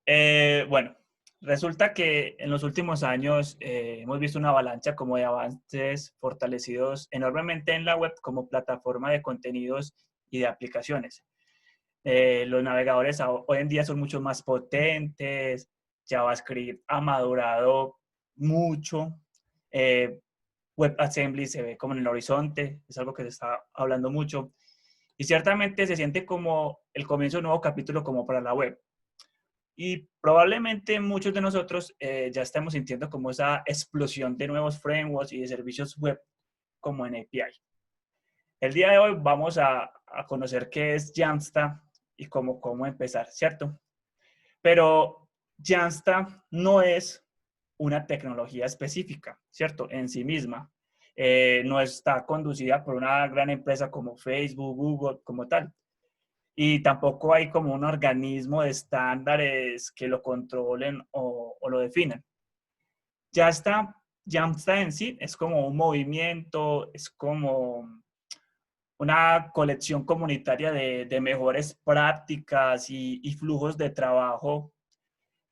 Bueno, resulta que en los últimos años hemos visto una avalancha como de avances fortalecidos enormemente en la web como plataforma de contenidos y de aplicaciones. Los navegadores hoy en día son mucho más potentes, JavaScript ha madurado mucho, eh, WebAssembly se ve como en el horizonte, es algo que se está hablando mucho y ciertamente se siente como el comienzo de un nuevo capítulo como para la web. Y probablemente muchos de nosotros ya estamos sintiendo como esa explosión de nuevos frameworks y de servicios web como en API. El día de hoy vamos a conocer qué es Jamstack y cómo empezar, ¿cierto? Pero Jamstack no es una tecnología específica, ¿cierto? En sí misma. No está conducida por una gran empresa como Facebook, Google, como tal. Y tampoco hay como un organismo de estándares que lo controlen o lo definen. Ya está, Jamstack en sí es como un movimiento, es como una colección comunitaria de mejores prácticas y flujos de trabajo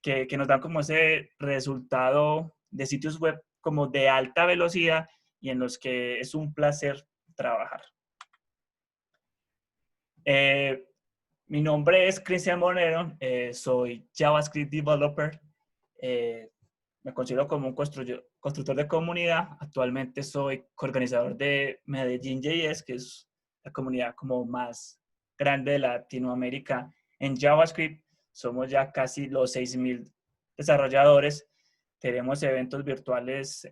que nos dan como ese resultado de sitios web como de alta velocidad y en los que es un placer trabajar. Eh, Mi nombre es Cristian Monero, soy JavaScript Developer. eh, Me considero como un constructor de comunidad. Actualmente soy coorganizador de Medellín JS, que es la comunidad como más grande de Latinoamérica en JavaScript. Somos ya casi los 6.000 desarrolladores. Tenemos eventos virtuales,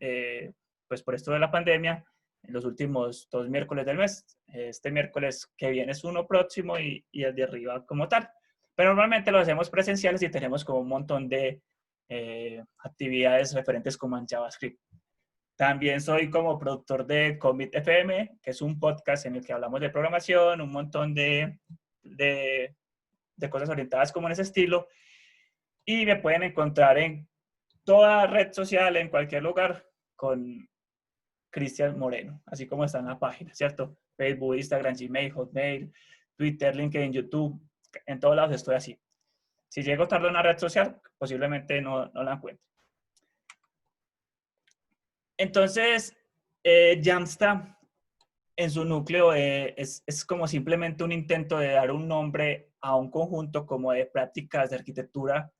pues por esto de la pandemia, en los últimos 2 miércoles del mes. Este miércoles que viene es uno próximo y el de arriba como tal. Pero normalmente lo hacemos presenciales y tenemos como un montón de actividades referentes como en JavaScript. También soy como productor de Commit FM, que es un podcast en el que hablamos de programación, un montón de cosas orientadas como en ese estilo. Y me pueden encontrar en toda red social, en cualquier lugar, con Cristian Moreno, así como está en la página, ¿cierto? Facebook, Instagram, Gmail, Hotmail, Twitter, LinkedIn, YouTube, en todos lados estoy así. Si llego tarde a una red social, posiblemente no la encuentre. Entonces, Jamstack en su núcleo es como simplemente un intento de dar un nombre a un conjunto como de prácticas de arquitectura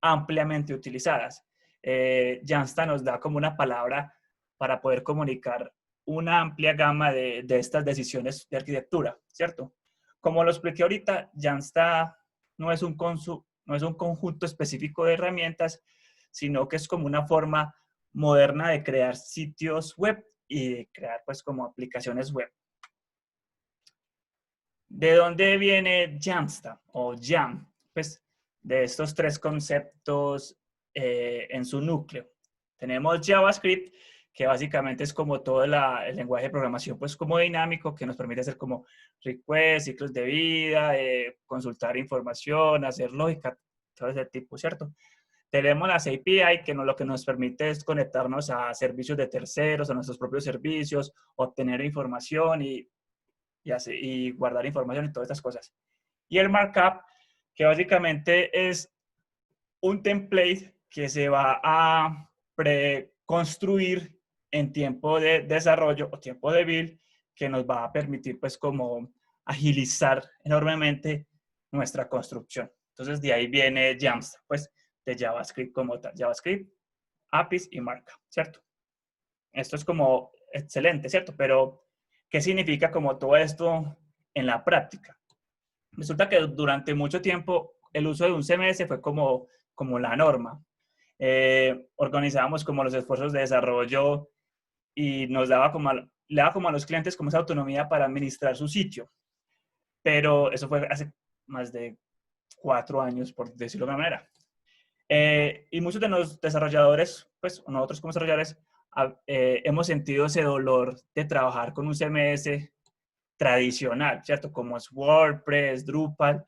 ampliamente utilizadas. Jamstack nos da como una palabra para poder comunicar una amplia gama de estas decisiones de arquitectura, ¿cierto? Como lo expliqué ahorita, Jamstack no es un conjunto específico de herramientas, sino que es como una forma moderna de crear sitios web y de crear pues como aplicaciones web. ¿De dónde viene Jamstack o Jam? Pues de estos tres conceptos en su núcleo. Tenemos JavaScript, que básicamente es como todo el lenguaje de programación, pues como dinámico, que nos permite hacer como requests, ciclos de vida, consultar información, hacer lógica, todo ese tipo, ¿cierto? Tenemos las API, que lo que nos permite es conectarnos a servicios de terceros, a nuestros propios servicios, obtener información y guardar información y todas estas cosas. Y el markup, que básicamente es un template que se va a preconstruir en tiempo de desarrollo o tiempo de build, que nos va a permitir pues como agilizar enormemente nuestra construcción. Entonces de ahí viene Jamstack, pues de JavaScript como tal. JavaScript, APIs y markup, ¿cierto? Esto es como excelente, ¿cierto? Pero, ¿qué significa como todo esto en la práctica? Resulta que durante mucho tiempo el uso de un CMS fue como la norma. Organizábamos como los esfuerzos de desarrollo y nos daba le daba como a los clientes como esa autonomía para administrar su sitio. Pero eso fue hace más de 4 años, por decirlo de una manera. Y muchos de los desarrolladores, pues nosotros como desarrolladores, hemos sentido ese dolor de trabajar con un CMS tradicional, ¿cierto? Como es WordPress, Drupal,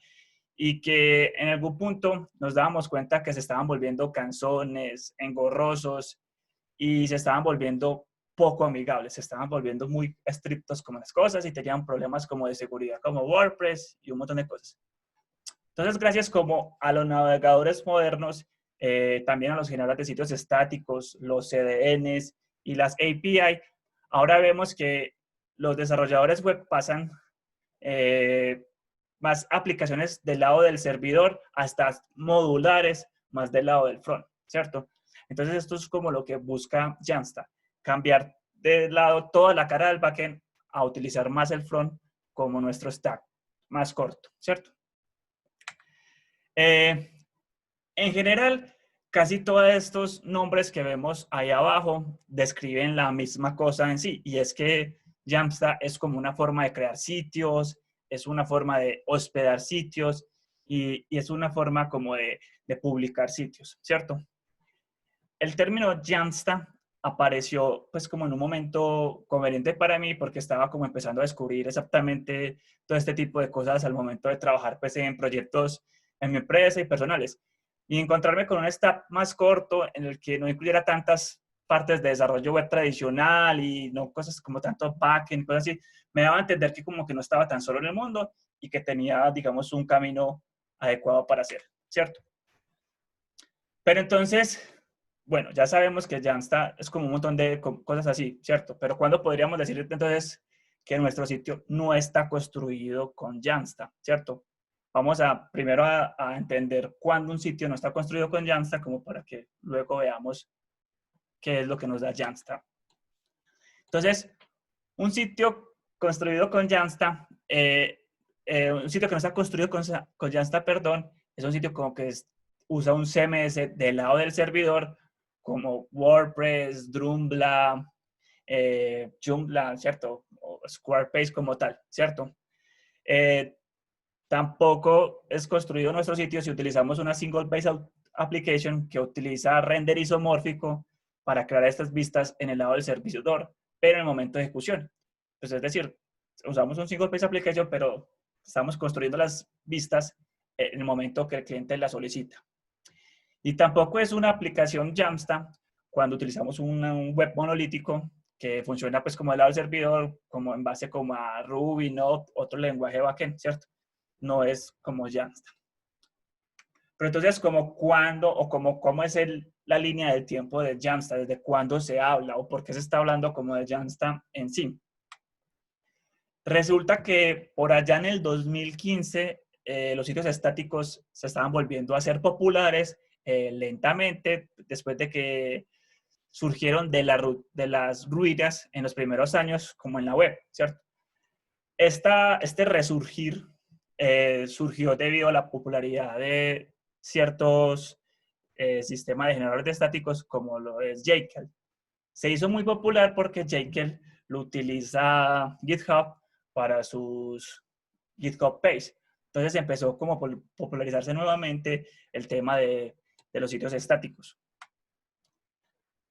y que en algún punto nos dábamos cuenta que se estaban volviendo cansones, engorrosos y se estaban volviendo poco amigables, se estaban volviendo muy estrictos con las cosas y tenían problemas como de seguridad, como WordPress y un montón de cosas. Entonces, gracias como a los navegadores modernos, también a los generadores de sitios estáticos, los CDNs y las API, ahora vemos que los desarrolladores web pasan más aplicaciones del lado del servidor hasta modulares más del lado del front, ¿cierto? Entonces, esto es como lo que busca Jamstack, cambiar de lado toda la cara del backend a utilizar más el front como nuestro stack más corto, ¿cierto? En general, casi todos estos nombres que vemos ahí abajo describen la misma cosa en sí, y es que Jamstack es como una forma de crear sitios, es una forma de hospedar sitios y es una forma como de publicar sitios, ¿cierto? El término Jamstack apareció pues como en un momento conveniente para mí porque estaba como empezando a descubrir exactamente todo este tipo de cosas al momento de trabajar pues en proyectos en mi empresa y personales. Y encontrarme con un stack más corto en el que no incluyera tantas partes de desarrollo web tradicional y no cosas como tanto backend, cosas así, me daba a entender que como que no estaba tan solo en el mundo y que tenía, digamos, un camino adecuado para hacer, ¿cierto? Pero entonces, bueno, ya sabemos que Jamstack es como un montón de cosas así, ¿cierto? Pero ¿cuándo podríamos decir entonces que nuestro sitio no está construido con Jamstack, ¿cierto? Vamos a primero a entender cuándo un sitio no está construido con Jamstack, como para que luego veamos qué es lo que nos da Jamstack. Entonces, un sitio construido con Jamstack, un sitio que no está construido con Jamstack, perdón, es un sitio como que usa un CMS del lado del servidor, como WordPress, Joomla, Joomla, ¿cierto? O Squarespace como tal, ¿cierto? Tampoco es construido nuestro sitio si utilizamos una single page application que utiliza render isomórfico para crear estas vistas en el lado del servidor, pero en el momento de ejecución. Pues es decir, usamos un single page application, pero estamos construyendo las vistas en el momento que el cliente la solicita. Y tampoco es una aplicación Jamstack cuando utilizamos un web monolítico que funciona pues como del lado del servidor, como en base como a Ruby, Node, otro lenguaje backend, ¿cierto? No es como Jamstack. Pero entonces, como cuándo o como cómo es la línea del tiempo de Jamstack, desde cuándo se habla o por qué se está hablando como de Jamstack en sí. Resulta que por allá en el 2015 los sitios estáticos se estaban volviendo a ser populares lentamente después de que surgieron de las ruinas en los primeros años como en la web, ¿cierto? Este resurgir surgió debido a la popularidad de ciertos sistemas de generadores de estáticos como lo es Jekyll. Se hizo muy popular porque Jekyll lo utiliza GitHub para sus GitHub page. Entonces empezó como a popularizarse nuevamente el tema de los sitios estáticos.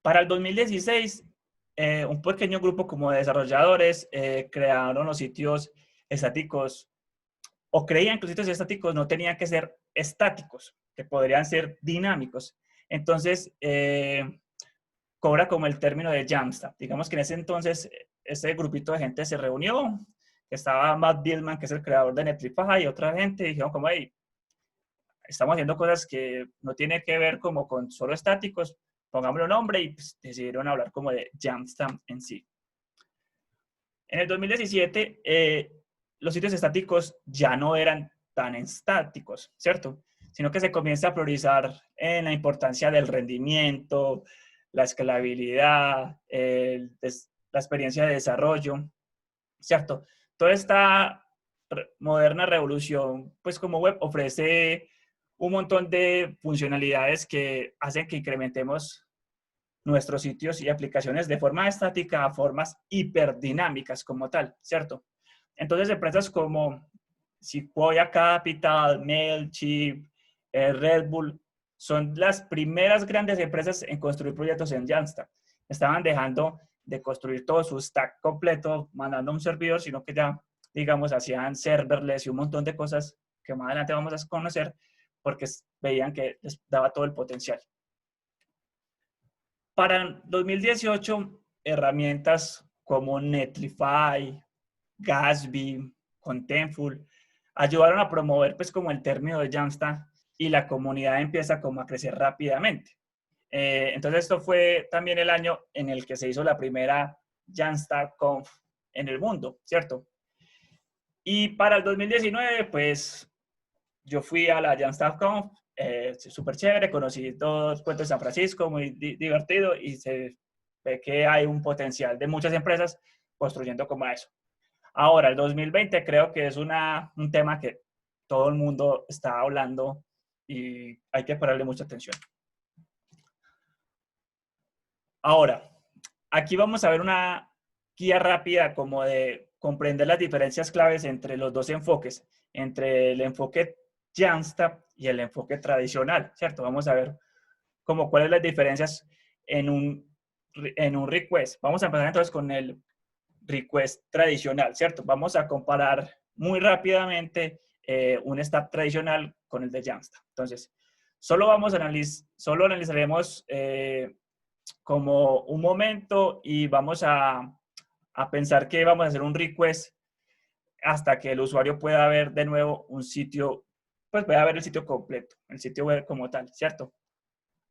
Para el 2016, un pequeño grupo como de desarrolladores crearon los sitios estáticos o creían que los sitios estáticos no tenían que ser estáticos, que podrían ser dinámicos. Entonces, cobra como el término de Jamstack. Digamos que en ese entonces, ese grupito de gente se reunió, estaba Matt Bielman, que es el creador de Netlify, y otra gente, y dijeron como, hey, estamos haciendo cosas que no tienen que ver como con solo estáticos, pongámosle nombre, y pues, decidieron hablar como de Jamstack en sí. En el 2017, los sitios estáticos ya no eran tan estáticos, ¿cierto? Sino que se comienza a priorizar en la importancia del rendimiento, la escalabilidad, la experiencia de desarrollo, ¿cierto? Toda esta moderna revolución, pues como web, ofrece un montón de funcionalidades que hacen que incrementemos nuestros sitios y aplicaciones de forma estática a formas hiperdinámicas como tal, ¿cierto? Entonces, empresas como Sequoia Capital, Mailchimp, Red Bull, son las primeras grandes empresas en construir proyectos en Jamstack. Estaban dejando de construir todo su stack completo, mandando a un servidor, sino que ya, digamos, hacían serverless y un montón de cosas que más adelante vamos a conocer porque veían que les daba todo el potencial. Para 2018, herramientas como Netlify, Gatsby, Contentful ayudaron a promover pues como el término de Jamstack y la comunidad empieza como a crecer rápidamente. Entonces esto fue también el año en el que se hizo la primera Jamstack Conf en el mundo, ¿cierto? Y para el 2019, pues yo fui a la Jamstack Conf, súper chévere, conocí todo el puerto de San Francisco, muy divertido y se ve que hay un potencial de muchas empresas construyendo como eso. Ahora, el 2020 creo que es un tema que todo el mundo está hablando y hay que ponerle mucha atención. Ahora, aquí vamos a ver una guía rápida como de comprender las diferencias claves entre los dos enfoques, entre el enfoque Jamstack y el enfoque tradicional, ¿cierto? Vamos a ver como cuáles las diferencias en un request. Vamos a empezar entonces con el request tradicional, ¿cierto? Vamos a comparar muy rápidamente un step tradicional con el de Jamstack. Entonces, solo analizaremos como un momento y vamos a pensar que vamos a hacer un request hasta que el usuario pueda ver de nuevo un sitio, pues pueda ver el sitio completo, el sitio web como tal, ¿cierto?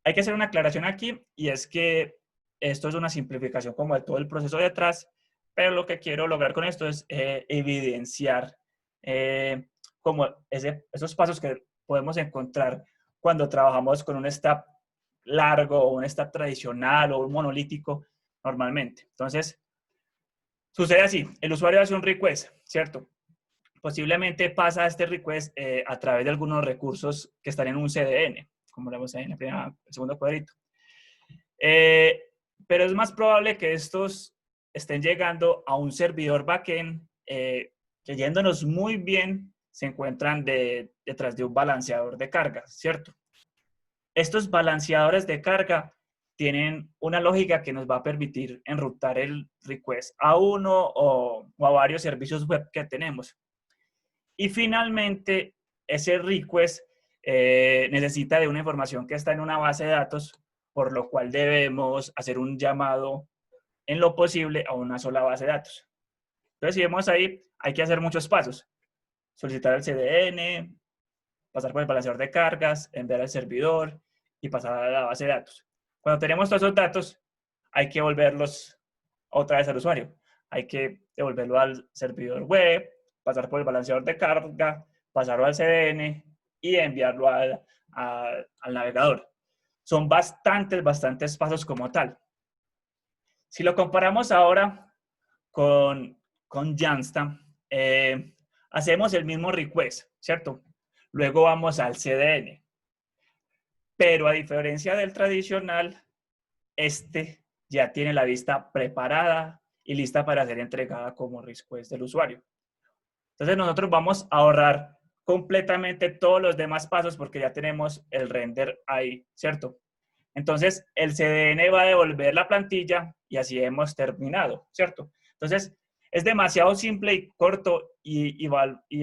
Hay que hacer una aclaración aquí y es que esto es una simplificación como de todo el proceso de atrás, pero lo que quiero lograr con esto es evidenciar como esos pasos que podemos encontrar cuando trabajamos con un step largo o un step tradicional o un monolítico normalmente. Entonces, sucede así, el usuario hace un request, ¿cierto? Posiblemente pasa este request a través de algunos recursos que están en un CDN, como lo vemos ahí en el segundo cuadrito. Pero es más probable que estos estén llegando a un servidor backend que yéndonos muy bien se encuentran detrás de un balanceador de carga, ¿cierto? Estos balanceadores de carga tienen una lógica que nos va a permitir enrutar el request a uno o a varios servicios web que tenemos. Y finalmente, ese request necesita de una información que está en una base de datos, por lo cual debemos hacer un llamado en lo posible a una sola base de datos. Entonces, si vemos ahí, hay que hacer muchos pasos. Solicitar el CDN, pasar por el balanceador de cargas, enviar al servidor y pasar a la base de datos. Cuando tenemos todos esos datos, hay que volverlos otra vez al usuario. Hay que devolverlo al servidor web, pasar por el balanceador de carga, pasarlo al CDN y enviarlo al navegador. Son bastantes pasos como tal. Si lo comparamos ahora con Jamstack, hacemos el mismo request, ¿cierto? Luego vamos al CDN. Pero a diferencia del tradicional, este ya tiene la vista preparada y lista para ser entregada como request del usuario. Entonces nosotros vamos a ahorrar completamente todos los demás pasos porque ya tenemos el render ahí, ¿cierto? Entonces el CDN va a devolver la plantilla y así hemos terminado, ¿cierto? Entonces es demasiado simple y corto y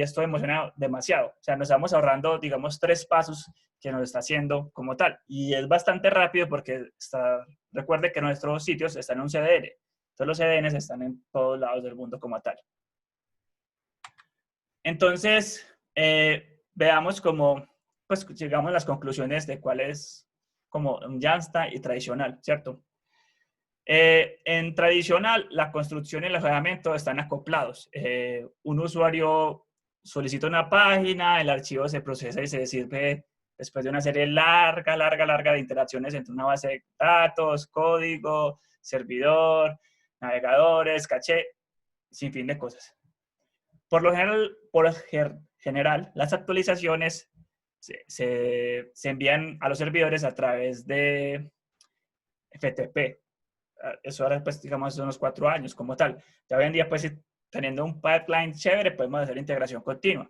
esto emociona demasiado. O sea, nos estamos ahorrando, digamos, 3 pasos que nos está haciendo como tal. Y es bastante rápido porque recuerde que nuestros sitios están en un CDN. Entonces los CDNs están en todos lados del mundo como tal. Entonces, veamos cómo, pues llegamos a las conclusiones de cuál es como un Jamstack y tradicional, ¿cierto? En tradicional, la construcción y el alojamiento están acoplados. Un usuario solicita una página, el archivo se procesa y se sirve después de una serie larga de interacciones entre una base de datos, código, servidor, navegadores, caché, sin fin de cosas. Por lo general, las actualizaciones se envían a los servidores a través de FTP. Eso ahora, pues, digamos, hace unos 4 años como tal. Ya hoy en día, pues, teniendo un pipeline chévere, podemos hacer integración continua.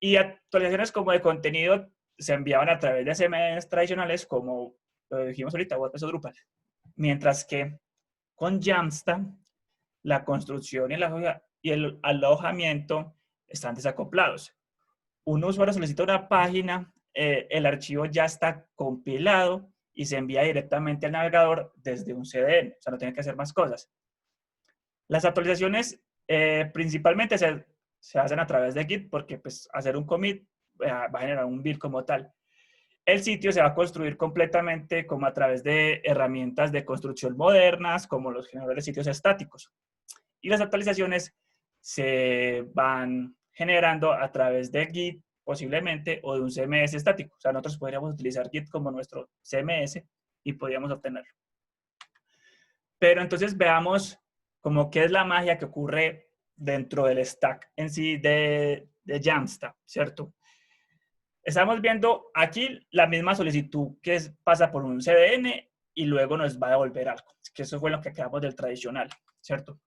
Y actualizaciones como de contenido se enviaban a través de CMS tradicionales, como lo dijimos ahorita, WordPress o Drupal. Mientras que con Jamstack, la construcción y el alojamiento están desacoplados. Un usuario solicita una página, el archivo ya está compilado y se envía directamente al navegador desde un CDN, o sea, no tiene que hacer más cosas. Las actualizaciones principalmente se hacen a través de Git porque pues hacer un commit va a generar un build como tal. El sitio se va a construir completamente como a través de herramientas de construcción modernas, como los generadores de sitios estáticos. Y las actualizaciones se van generando a través de Git, posiblemente, o de un CMS estático. O sea, nosotros podríamos utilizar Git como nuestro CMS y podríamos obtenerlo. Pero entonces veamos como qué es la magia que ocurre dentro del stack en sí de Jamstack, ¿cierto? Estamos viendo aquí la misma solicitud que pasa por un CDN y luego nos va a devolver algo, que eso fue lo que acabamos del tradicional, ¿cierto?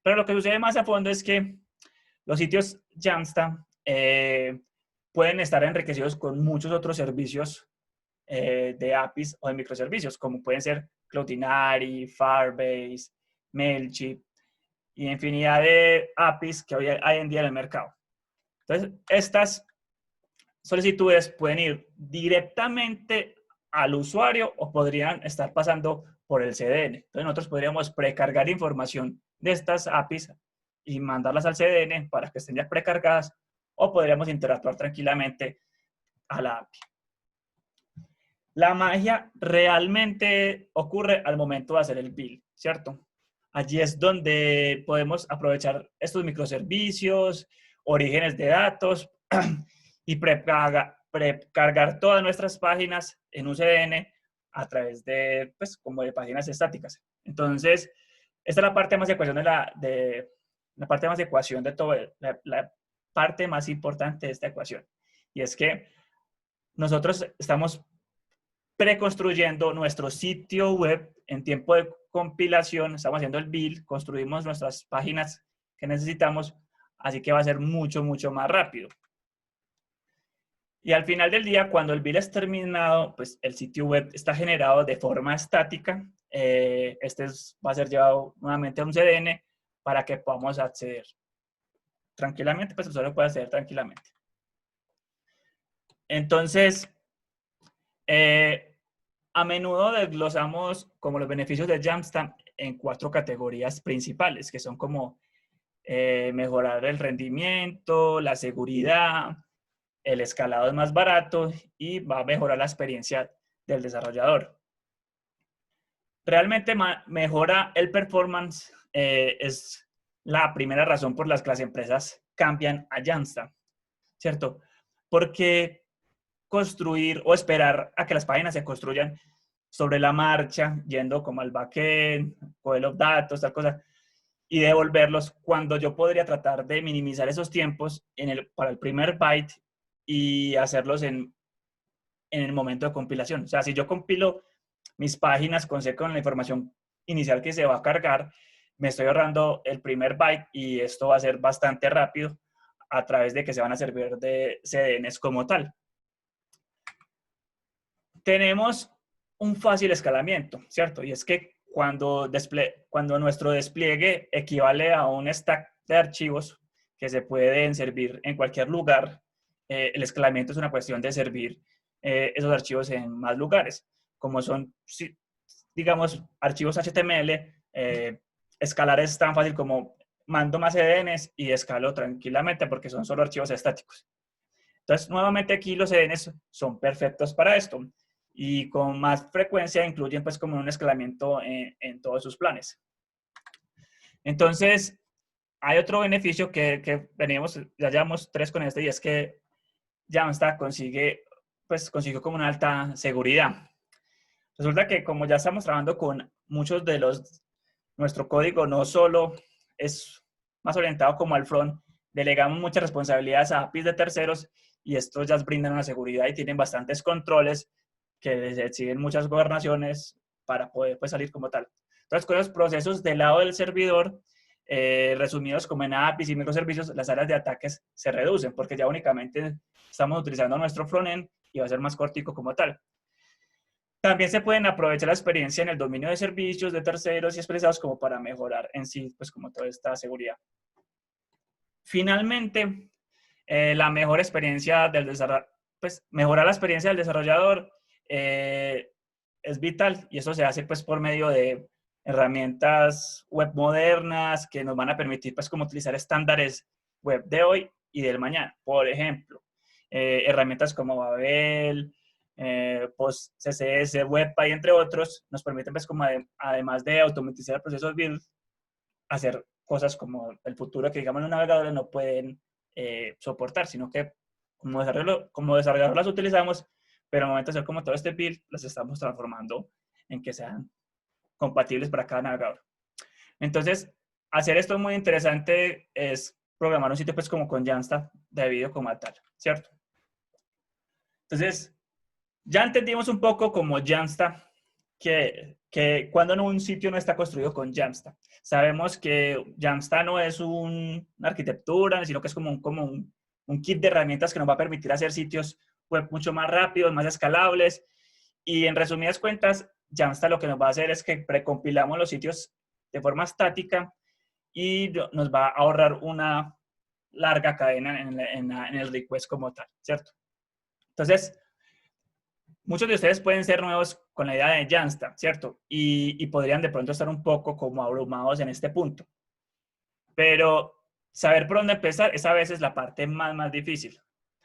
Pero lo que sucede más a fondo es que los sitios Jamstack pueden estar enriquecidos con muchos otros servicios de APIs o de microservicios, como pueden ser Cloudinary, Firebase, Mailchimp y infinidad de APIs que hoy hay en día en el mercado. Entonces, estas solicitudes pueden ir directamente al usuario o podrían estar pasando por el CDN. Entonces, nosotros podríamos precargar información de estas APIs y mandarlas al CDN para que estén ya precargadas o podríamos interactuar tranquilamente a la API. La magia realmente ocurre al momento de hacer el build, ¿cierto? Allí es donde podemos aprovechar estos microservicios, orígenes de datos y precargar todas nuestras páginas en un CDN a través de, pues, como de páginas estáticas. Entonces, esta es la parte más de ecuación la parte más de ecuación de todo, la parte más importante de esta ecuación. Y es que nosotros estamos preconstruyendo nuestro sitio web en tiempo de compilación, estamos haciendo el build, construimos nuestras páginas que necesitamos, así que va a ser mucho, mucho más rápido. Y al final del día, cuando el build es terminado, pues el sitio web está generado de forma estática. Va a ser llevado nuevamente a un CDN para que podamos acceder tranquilamente, pues el usuario puede acceder tranquilamente. Entonces, a menudo desglosamos como los beneficios de Jamstack en 4 categorías principales, que son como mejorar el rendimiento, la seguridad, el escalado es más barato y va a mejorar la experiencia del desarrollador. Realmente mejora el performance, es la primera razón por la que las empresas cambian a Jamstack, ¿cierto? Porque construir o esperar a que las páginas se construyan sobre la marcha, yendo como al backend, con los datos, tal cosa, y devolverlos cuando yo podría tratar de minimizar esos tiempos para el primer byte y hacerlos en el momento de compilación. O sea, si yo compilo mis páginas con la información inicial que se va a cargar, me estoy ahorrando el primer byte y esto va a ser bastante rápido a través de que se van a servir de CDNs como tal. Tenemos un fácil escalamiento, ¿cierto? Y es que cuando nuestro despliegue equivale a un stack de archivos que se pueden servir en cualquier lugar, el escalamiento es una cuestión de servir esos archivos en más lugares. Como son, digamos, archivos HTML, escalar es tan fácil como mando más CDNs y escalo tranquilamente porque son solo archivos estáticos. Entonces, nuevamente aquí los CDNs son perfectos para esto y con más frecuencia incluyen pues como un escalamiento en todos sus planes. Entonces, hay otro beneficio que ya llevamos 3 con este y es que Jamstack consiguió como una alta seguridad. Resulta que como ya estamos trabajando con muchos de nuestro código no solo es más orientado como al front, delegamos muchas responsabilidades a APIs de terceros y estos ya brindan una seguridad y tienen bastantes controles que les exigen muchas gobernaciones para poder pues, salir como tal. Entonces, con los procesos del lado del servidor, resumidos como en APIs y microservicios, las áreas de ataques se reducen porque ya únicamente estamos utilizando nuestro frontend y va a ser más cortico como tal. También se pueden aprovechar la experiencia en el dominio de servicios de terceros y especializados como para mejorar en sí, pues como toda esta seguridad. Finalmente, la mejor experiencia del desarrollador, pues mejorar la experiencia del desarrollador es vital y eso se hace pues por medio de herramientas web modernas que nos van a permitir pues como utilizar estándares web de hoy y del mañana. Por ejemplo, herramientas como Babel, Post CSS, Webpack, entre otros, nos permiten, pues, como además de automatizar el proceso de build, hacer cosas como el futuro que, digamos, los navegadores no pueden soportar, sino que como desarrollador las utilizamos, pero al momento de hacer como todo este build, las estamos transformando en que sean compatibles para cada navegador. Entonces, hacer esto muy interesante es programar un sitio, pues, como con Jamstack debido como a tal, ¿cierto? Entonces, ya entendimos un poco como Jamstack, que cuando un sitio no está construido con Jamstack. Sabemos que Jamstack no es una arquitectura, sino que es como un kit de herramientas que nos va a permitir hacer sitios web mucho más rápidos, más escalables. Y en resumidas cuentas, Jamstack lo que nos va a hacer es que precompilamos los sitios de forma estática y nos va a ahorrar una larga cadena en el request como tal, ¿cierto? Entonces, muchos de ustedes pueden ser nuevos con la idea de Jamstack, ¿cierto? Y podrían de pronto estar un poco como abrumados en este punto. Pero saber por dónde empezar es a veces la parte más difícil.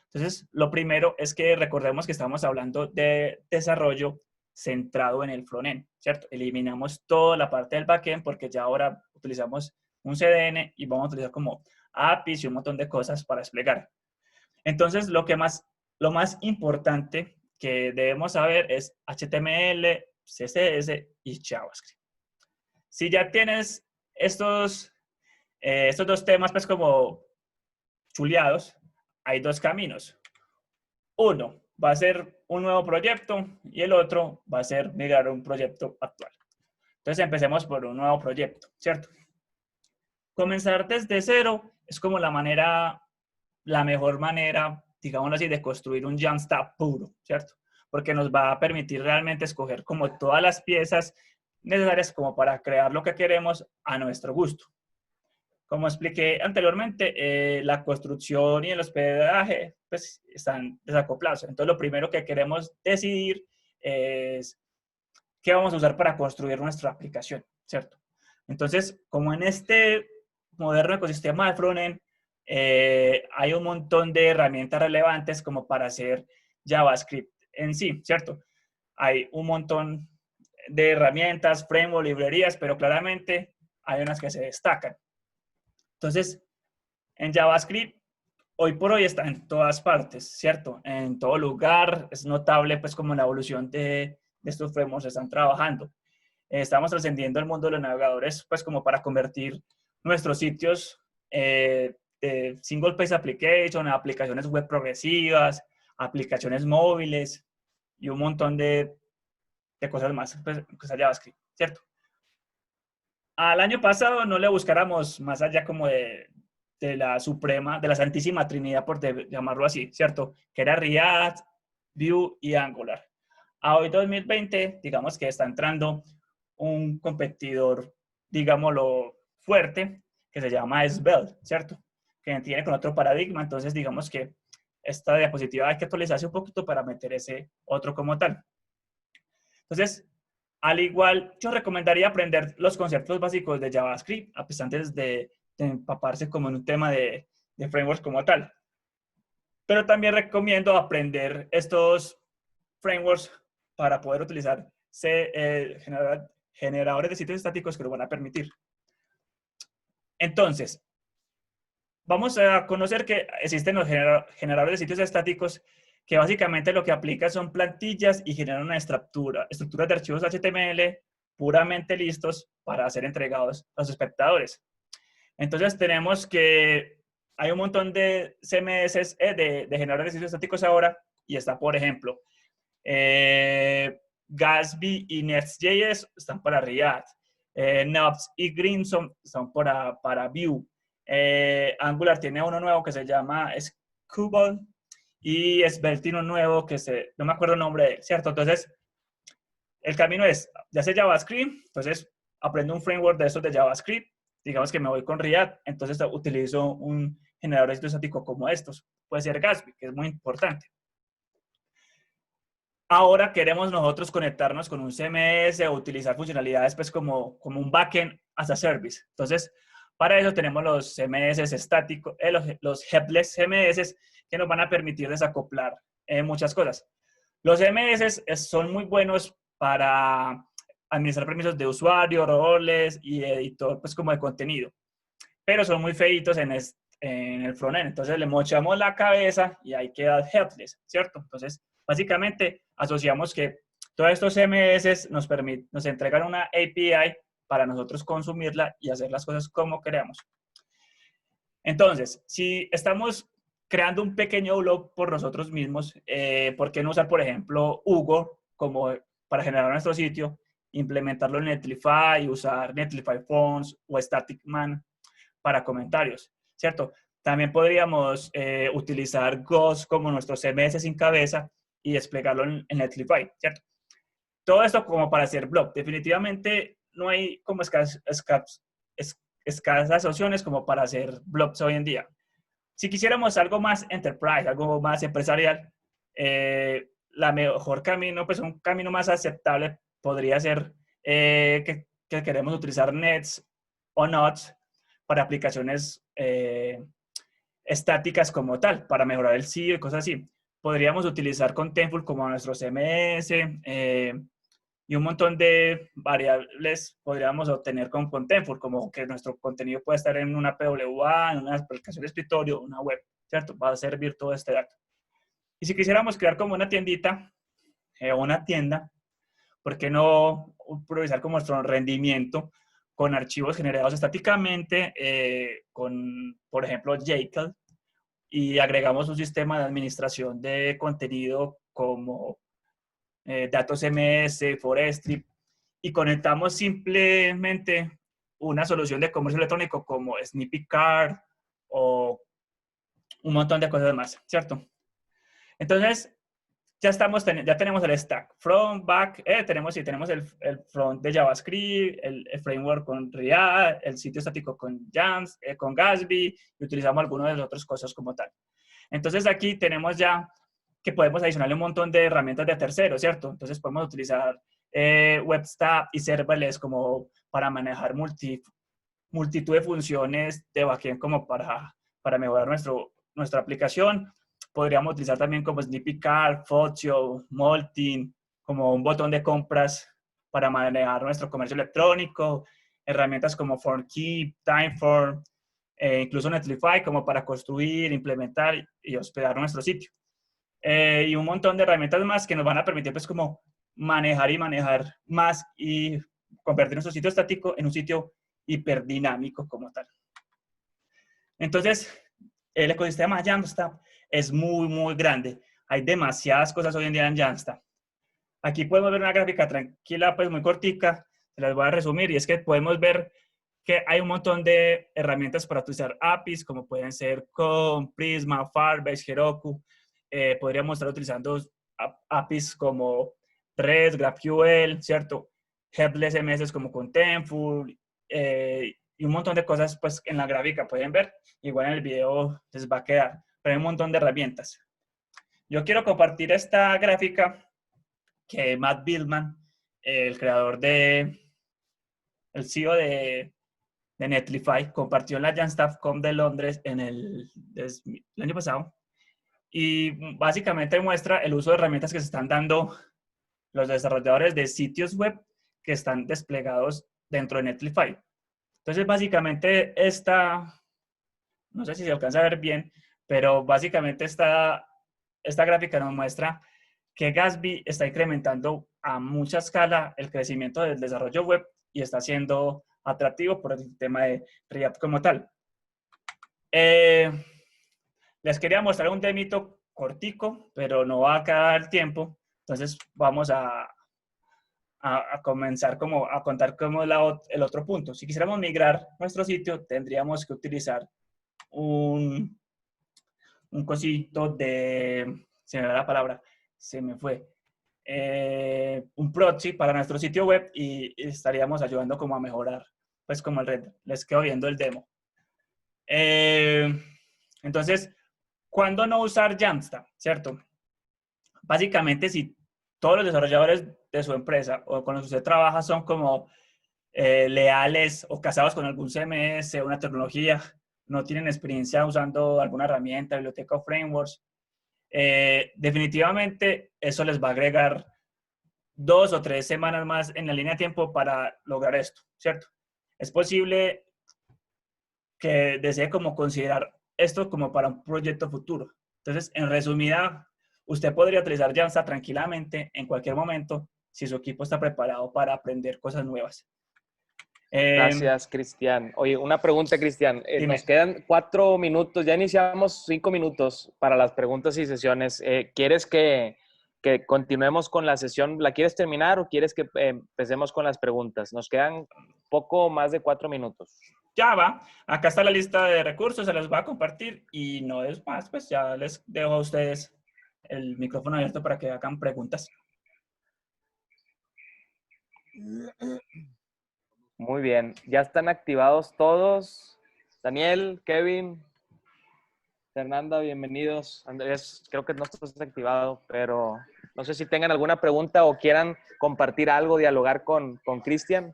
Entonces, lo primero es que recordemos que estamos hablando de desarrollo centrado en el frontend, ¿cierto? Eliminamos toda la parte del backend porque ya ahora utilizamos un CDN y vamos a utilizar como APIs y un montón de cosas para desplegar. Entonces, lo más importante que debemos saber es HTML, CSS y JavaScript. Si ya tienes estos dos temas, pues, como chuleados, hay dos caminos. Uno va a ser un nuevo proyecto y el otro va a ser migrar a un proyecto actual. Entonces, empecemos por un nuevo proyecto, ¿cierto? Comenzar desde cero es como la mejor manera, digámoslo así, de construir un Jamstack puro, ¿cierto? Porque nos va a permitir realmente escoger como todas las piezas necesarias como para crear lo que queremos a nuestro gusto. Como expliqué anteriormente, la construcción y el hospedaje pues, están desacoplados. Entonces, lo primero que queremos decidir es qué vamos a usar para construir nuestra aplicación, ¿cierto? Entonces, como en este moderno ecosistema de frontend, hay un montón de herramientas relevantes como para hacer JavaScript en sí, ¿cierto? Hay un montón de herramientas, frameworks, librerías, pero claramente hay unas que se destacan. Entonces, en JavaScript, hoy por hoy está en todas partes, ¿cierto? En todo lugar. Es notable, pues, como la evolución de estos frameworks están trabajando. Estamos trascendiendo el mundo de los navegadores, pues, como para convertir nuestros sitios de single page application a aplicaciones web progresivas, aplicaciones móviles y un montón de cosas más, pues, cosas JavaScript, ¿cierto? Al año pasado no le buscáramos más allá como de la suprema, de la santísima trinidad, por llamarlo así, ¿cierto? Que era React, Vue y Angular. A hoy 2020, digamos que está entrando un competidor, digámoslo, fuerte, que se llama Svelte, ¿cierto? Que tiene con otro paradigma, entonces digamos que esta diapositiva hay que actualizarse un poquito para meter ese otro como tal. Entonces, al igual, yo recomendaría aprender los conceptos básicos de JavaScript, a pesar de empaparse como en un tema de frameworks como tal. Pero también recomiendo aprender estos frameworks para poder utilizar generadores de sitios estáticos que lo van a permitir. Entonces, vamos a conocer que existen los generadores de sitios estáticos que básicamente lo que aplican son plantillas y generan una estructuras de archivos HTML puramente listos para ser entregados a los espectadores. Entonces tenemos que hay un montón de CMS, de generadores de sitios estáticos ahora, y está, por ejemplo, Gatsby y Next.js están para React, Nubs y Grimson están para Vue. Angular tiene uno nuevo que se llama Scubble y Svelte tiene uno nuevo que no me acuerdo el nombre de él, ¿cierto? Entonces, el camino es, ya sé JavaScript, entonces aprendo un framework de esos de JavaScript, digamos que me voy con React, entonces utilizo un generador de sitio estático como estos. Puede ser Gatsby, que es muy importante. Ahora queremos nosotros conectarnos con un CMS o utilizar funcionalidades pues como un backend as a service. Entonces, Para eso tenemos los CMS estáticos, los headless CMS que nos van a permitir desacoplar muchas cosas. Los CMS son muy buenos para administrar permisos de usuario, roles y editor, pues como de contenido, pero son muy feitos en el frontend. Entonces le mochamos la cabeza y ahí queda headless, ¿cierto? Entonces, básicamente asociamos que todos estos CMS nos entregan una API para nosotros consumirla y hacer las cosas como queramos. Entonces, si estamos creando un pequeño blog por nosotros mismos, ¿por qué no usar, por ejemplo, Hugo como para generar nuestro sitio, implementarlo en Netlify, usar Netlify Fonts o Static Man para comentarios, ¿cierto? También podríamos utilizar Ghost como nuestro CMS sin cabeza y desplegarlo en Netlify, ¿cierto? Todo esto como para hacer blog. Definitivamente no hay como escasas opciones como para hacer blogs hoy en día. Si quisiéramos algo más enterprise, algo más empresarial, la mejor camino, pues un camino más aceptable podría ser que queremos utilizar Nets o Nodes para aplicaciones estáticas como tal, para mejorar el sitio y cosas así. Podríamos utilizar Contentful como nuestro CMS y un montón de variables podríamos obtener con Contentful, como que nuestro contenido puede estar en una PWA, en una aplicación de escritorio, una web, ¿cierto? Va a servir todo este dato. Y si quisiéramos crear como una tiendita o una tienda, ¿por qué no improvisar como nuestro rendimiento con archivos generados estáticamente, con, por ejemplo, Jekyll, y agregamos un sistema de administración de contenido como datos MS, Forestry, y conectamos simplemente una solución de comercio electrónico como Snippy Card o un montón de cosas más, ¿cierto? Entonces, ya tenemos el stack, front, back, tenemos el front de JavaScript, el framework con React, el sitio estático con con Gatsby, y utilizamos algunas de las otras cosas como tal. Entonces aquí tenemos ya que podemos adicionarle un montón de herramientas de terceros, ¿cierto? Entonces podemos utilizar WebStack y serverless como para manejar multitud de funciones de backend como para mejorar nuestra aplicación. Podríamos utilizar también como Snippy Card, Fotio, Molting, como un botón de compras para manejar nuestro comercio electrónico, herramientas como FormKeep, Timeform, incluso Netlify como para construir, implementar y hospedar nuestro sitio. Y un montón de herramientas más que nos van a permitir pues como manejar más y convertir nuestro sitio estático en un sitio hiperdinámico como tal. Entonces, el ecosistema de Jamstack es muy, muy grande. Hay demasiadas cosas hoy en día en Jamstack. Aquí podemos ver una gráfica tranquila, pues muy cortica, se las voy a resumir, y es que podemos ver que hay un montón de herramientas para utilizar APIs, como pueden ser Com, Prisma, Firebase, Heroku. Podríamos estar utilizando APIs como REST, GraphQL, ¿cierto? Headless CMS como Contentful, y un montón de cosas, pues en la gráfica pueden ver. Igual en el video les va a quedar, pero hay un montón de herramientas. Yo quiero compartir esta gráfica que Matt Biilmann, el creador el CEO de Netlify, compartió en la JamstackConf de Londres el año pasado, y básicamente muestra el uso de herramientas que se están dando los desarrolladores de sitios web que están desplegados dentro de Netlify. Entonces, básicamente no sé si se alcanza a ver bien, pero básicamente esta gráfica nos muestra que Gatsby está incrementando a mucha escala el crecimiento del desarrollo web y está siendo atractivo por el tema de React como tal. Les quería mostrar un demito cortico, pero no va a quedar tiempo. Entonces vamos a comenzar a contar cómo es el otro punto. Si quisiéramos migrar nuestro sitio, tendríamos que utilizar un cosito se me va la palabra, se me fue, un proxy para nuestro sitio web, y estaríamos ayudando como a mejorar, pues como el render. Les quedo viendo el demo. Entonces, ¿cuándo no usar Jamstack? ¿Cierto? Básicamente, si todos los desarrolladores de su empresa o con los que usted trabaja son como leales o casados con algún CMS, una tecnología, no tienen experiencia usando alguna herramienta, biblioteca o frameworks, definitivamente eso les va a agregar 2 o 3 semanas más en la línea de tiempo para lograr esto, ¿cierto? Es posible que desee como considerar esto como para un proyecto futuro. Entonces, en resumida, usted podría utilizar Jamstack tranquilamente en cualquier momento si su equipo está preparado para aprender cosas nuevas. Gracias, Cristian. Oye, una pregunta, Cristian. Nos Dime. quedan 4 minutos. Ya iniciamos 5 minutos para las preguntas y sesiones. ¿Quieres que continuemos con la sesión? ¿La quieres terminar o quieres que empecemos con las preguntas? Nos quedan poco más de 4 minutos. Ya va. Acá está la lista de recursos, se los voy a compartir y no es más, pues ya les dejo a ustedes el micrófono abierto para que hagan preguntas. Muy bien. Ya están activados todos. Daniel, Kevin, Fernanda, bienvenidos. Andrés, creo que no estás activado, pero no sé si tengan alguna pregunta o quieran compartir algo, dialogar con Cristian.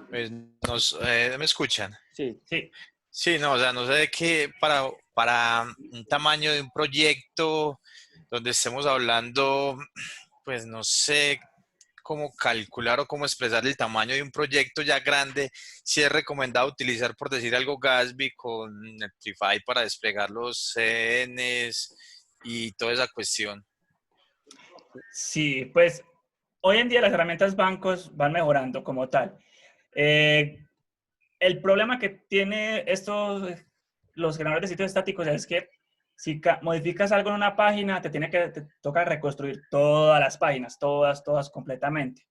Pues ¿me escuchan? Sí. Sí. Sí, no, o sea, no sé de qué para un tamaño de un proyecto donde estemos hablando, pues no sé cómo calcular o cómo expresar el tamaño de un proyecto ya grande, si es recomendado utilizar, por decir algo, Gatsby con Netlify para desplegar los CNs y toda esa cuestión. Sí, pues hoy en día las herramientas bancos van mejorando como tal. El problema que tiene los generadores de sitios estáticos es que si modificas algo en una página, te toca reconstruir todas las páginas, todas completamente.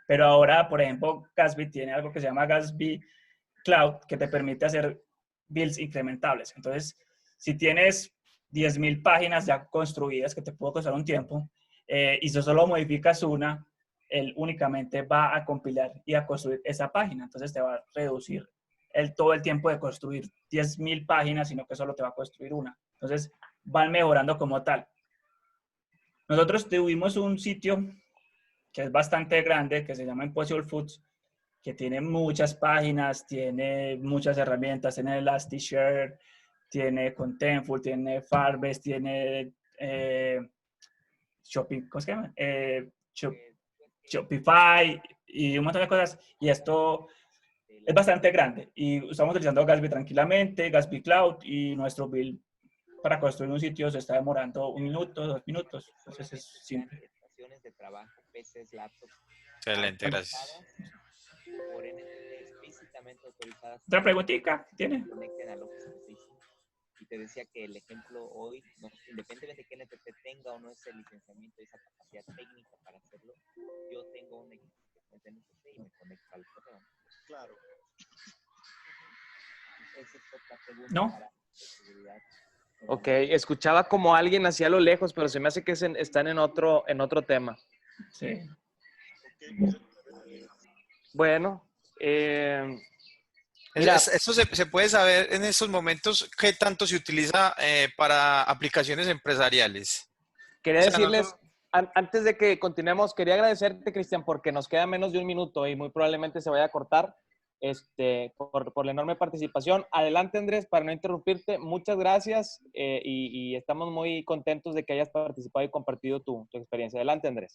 Pero ahora, por ejemplo, Gatsby tiene algo que se llama Gatsby Cloud, que te permite hacer builds incrementables. Entonces, si tienes 10.000 páginas ya construidas, que te puede costar un tiempo, y si solo modificas una, él únicamente va a compilar y a construir esa página. Entonces te va a reducir todo el tiempo de construir 10.000 páginas, sino que solo te va a construir una. Entonces van mejorando como tal. Nosotros tuvimos un sitio que es bastante grande, que se llama Impossible Foods, que tiene muchas páginas, tiene muchas herramientas, tiene Elasticsearch, tiene Contentful, tiene Firebase, tiene Shopping, ¿cómo se llama? Shopify y un montón de cosas. Y esto es bastante grande. Y estamos utilizando Gatsby tranquilamente, Gatsby Cloud, y nuestro build para construir un sitio se está demorando 1 minuto, 2 minutos. Entonces es simple. Excelente, gracias. ¿Otra preguntita tiene? Y te decía que el ejemplo hoy, no, independientemente de que NTT tenga o no ese licenciamiento, esa capacidad técnica para hacerlo, yo tengo un equipo de NTT y me conecto al correo. Claro. Esa es otra pregunta. ¿No? Para seguridad. Ok, escuchaba como alguien hacia lo lejos, pero se me hace que están en otro tema. Sí. Bueno, mira, Esto se puede saber en estos momentos qué tanto se utiliza para aplicaciones empresariales. quería O sea, no decirles, solo- antes de que continuemos, quería agradecerte, Cristian, porque nos queda menos de 1 minuto y muy probablemente se vaya a cortar por la enorme participación. Adelante, Andrés, para no interrumpirte, muchas gracias y estamos muy contentos de que hayas participado y compartido tu experiencia. Adelante, Andrés.